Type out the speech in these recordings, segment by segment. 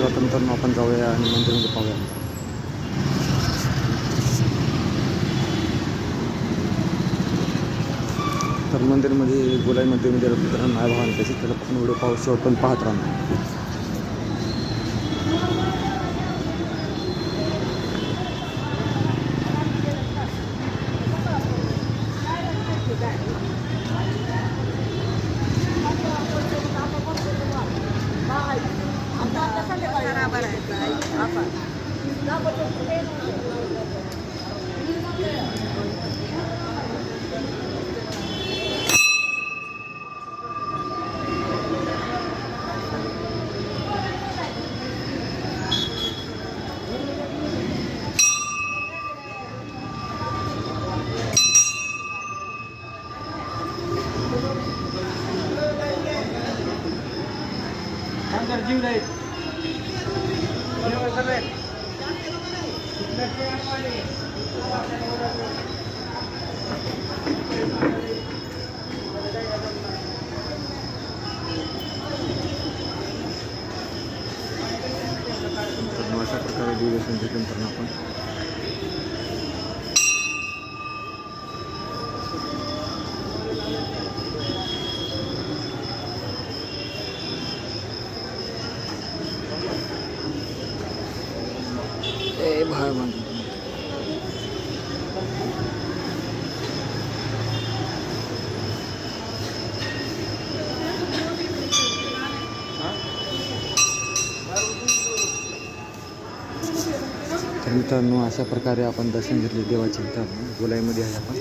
चला तर मित्रांनो आपण जाऊया आणि मंदिरामध्ये पाहूया. तर मंदिरमध्ये गोलाई मंदिरमध्ये मित्रांनो नाही भावाने त्याची त्याला पण व्हिडिओ पाहू शेवट पण पाहत राहणार. अशा प्रकारे दूरदर्शन घेतलं तर आपण भाई म्हणजे तर मित्रांनो अशा प्रकारे आपण दर्शन घेतले देवाचे. मित्रांनो गोलाईमध्ये आहे आपण.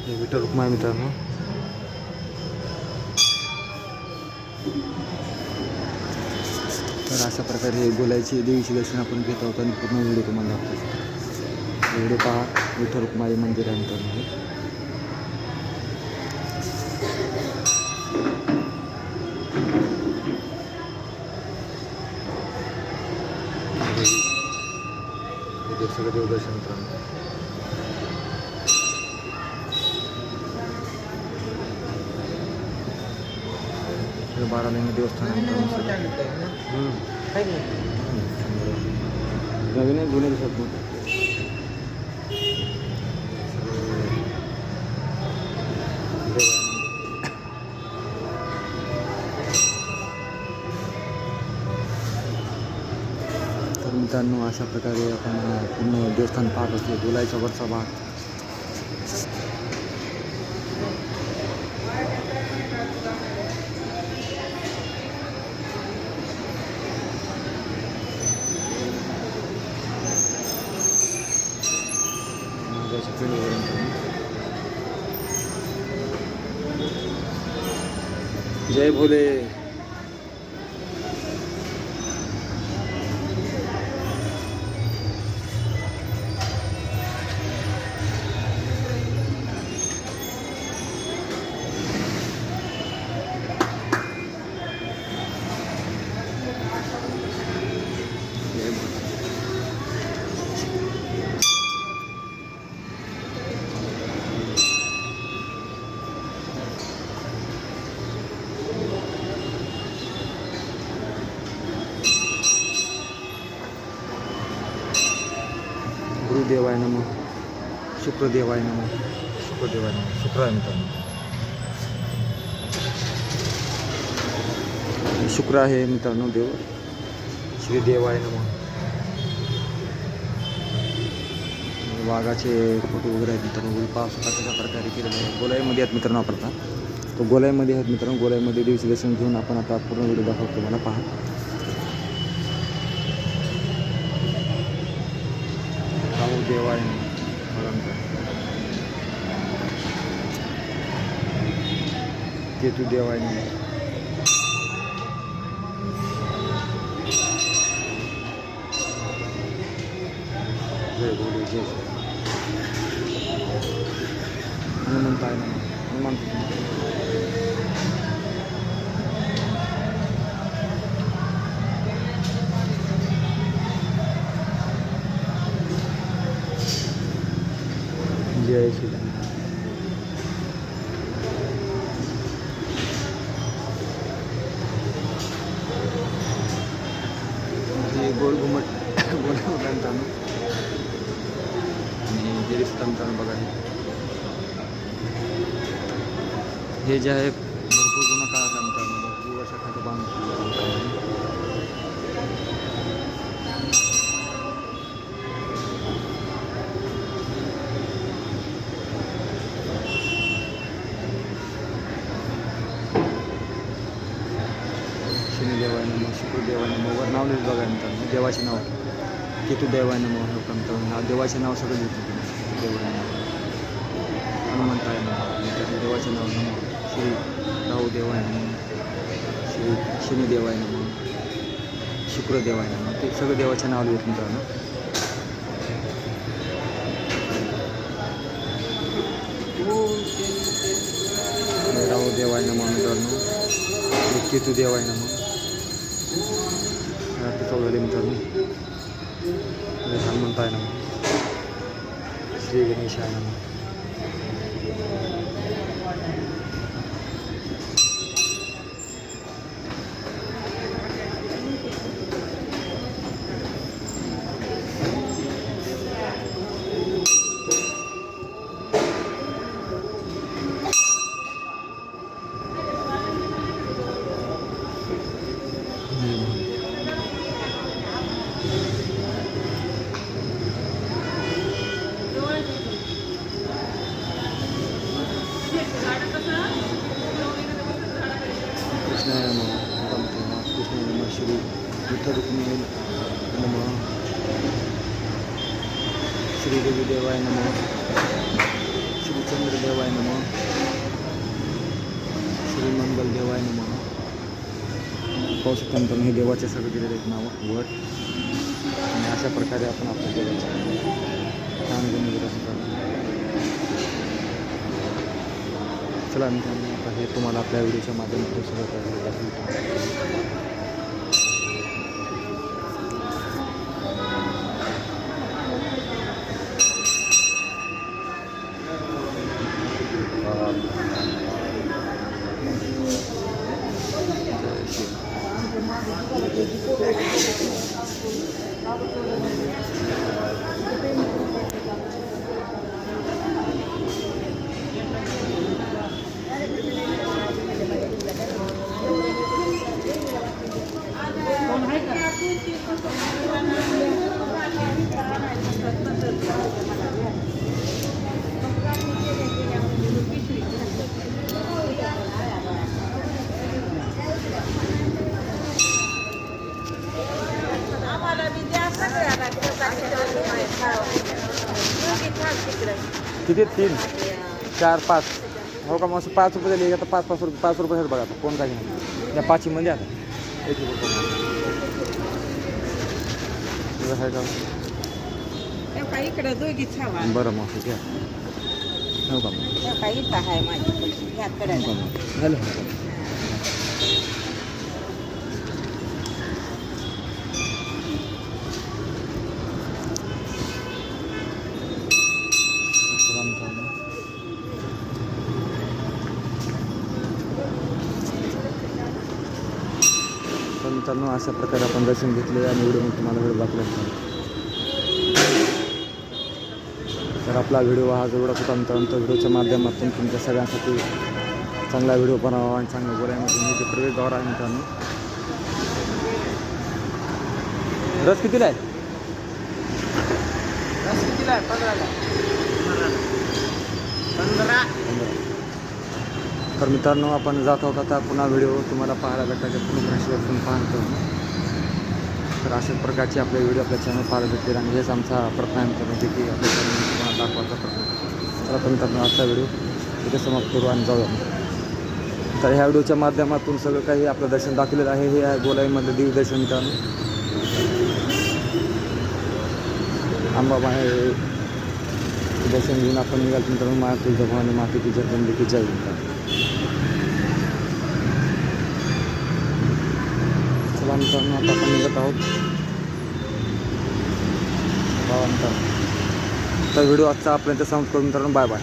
हे विठ्ठल रुक्माई मित्रांनो. तर अशा प्रकारे गोलाईचे देवीचे दर्शन आपण घेत आहोत आणि पूर्ण व्हिडिओ तुम्हाला दाखवतो. व्हिडिओ पहा. विठ्ठल रुक्माई मंदिर आहे मित्रांनो. सगळं देवदर्शन मित्रांनो. बारालिंग देवस्थान नवीन आहे जुने दिसत मग तर मित्रांनो अशा प्रकारे आपण पूर्ण देवस्थान पाहत असतो. गोलाईचा वरचा भाग. जय भोले. गुरुदेवाय नमः. शुक्रदेवाय नमः. शुक्रदेवाय नमः. शुक्र आहे मित्रांनो. शुक्र आहे मित्रांनो देव. श्री देवाय नमः. वाघाचे फोटो वगैरे आहेत मित्रांनो. पाऊस कशा प्रकारे केलेलं आहे. गोलाईमध्ये आहेत मित्रांनो. आपण आता तो गोलाईमध्ये आहेत मित्रांनो. गोलाईमध्ये देवीचे दर्शन घेऊन आपण आता पूर्ण व्हिडिओ दाखवतो तुम्हाला. पहा. देवाय केतू देवाय जय भोले. जय हनुमंताय नमः. हनुमंत जय श्रीराम. गोल घुमट गोल मित्रांनो. आणि हे दिसतं मित्रांनो बघा हे जे आहे भरपूर जुना काळाचा मित्रांनो, भरपूर वर्षाखाली बांधून शनिदेवाय नमः, शुक्रदेवाय नमः. वर नाव लिहिलं बघा मित्रांनो, देवाचे नाव केतू देवाय नमः. मित्रांनो देवाचे नाव सगळं लिहितं देवाय नमः. हनुमंताय नमः, देवाचे नाव नमः. श्री राहू देवाय नमः, श्री शनिदेवाय नमः, शुक्रदेवाय नमः. ते सगळं देवाचे नाव लिहित मित्रांनो. राहू देवाय नमः मित्रांनो, केतू देवाय नमः. रात्री चौघाले मित्रांनो. हनुमंताय नमः, श्री गणेशाय नमः. कृष्णाय नमः, कृष्णाय नमः. श्री विठ्ठल रुक्मिणी नमः, श्री देवी देवाय नमः, श्री चंद्रदेवाय नमः, श्री मंगल देवाय नमः. पाहू शकता मित्रांनो हे देवाचे सगळे दिलेले आहेत नावं वर. आणि अशा प्रकारे आपण आपल्या देवाचे छान गुणविचार करतो. चला मित्रांनो आता हे तुम्हाला आपल्या व्हिडिओच्या माध्यमातून सगळं करायला दाखवतो. किती 3 4 5 हो का. मग 5 रुपये दिले आता 5 रुपये 5 रुपये बघा आता कोण काय घेणार या 5 मध्ये आता 1 रुपये इकडे दोघी छावा. बरं मग घ्या हो का. मग काही आहे माझ्याकडे हॅलो. तर मित्रांनो अशा प्रकारे आपण दर्शन घेतले आणि व्हिडिओ तुम्हाला व्हिडिओ दाखवला. तर आपला व्हिडिओ हा जेवढा होता मित्रांनो तर व्हिडिओच्या माध्यमातून तुमच्या सगळ्यांसाठी चांगला व्हिडिओ बनावा आणि चांगल्या गोऱ्यामधून हे जे प्रवेशद्वार आहे मित्रांनो. रस कितीला आहे? रस कितीला आहे? 15. तर मित्रांनो आपण जात आहोत आता पुन्हा व्हिडिओ तुम्हाला पाहायला भेटायचे पुणे पाहतो. तर अशाच प्रकारचे आपले व्हिडिओ आपल्या चॅनल पाहायला भेटतील आणि हेच आमचा प्रयत्न आहे मित्रांनो की आपल्या चॅनल तुम्हाला दाखवायचा प्रयत्न. चला तर मित्रांनो आजचा व्हिडिओ इथे समाप्त करू आणि जाऊया. तर ह्या व्हिडिओच्या माध्यमातून सगळं काही आपलं दर्शन दाखवलेलं आहे. हे आहे गोलाईमधलं देवी दर्शन मित्रांनो. अंबाबाई दर्शन घेऊन आपण निघाल मित्रांनो. माया तुळजाभवानी माते की जगदंबे की जय मित्रांनो. चला मित्रांनो आता आपण निघत आहोत. तर व्हिडिओ आजचा आपल्याला समाप्त करून मित्रांनो. Bye bye.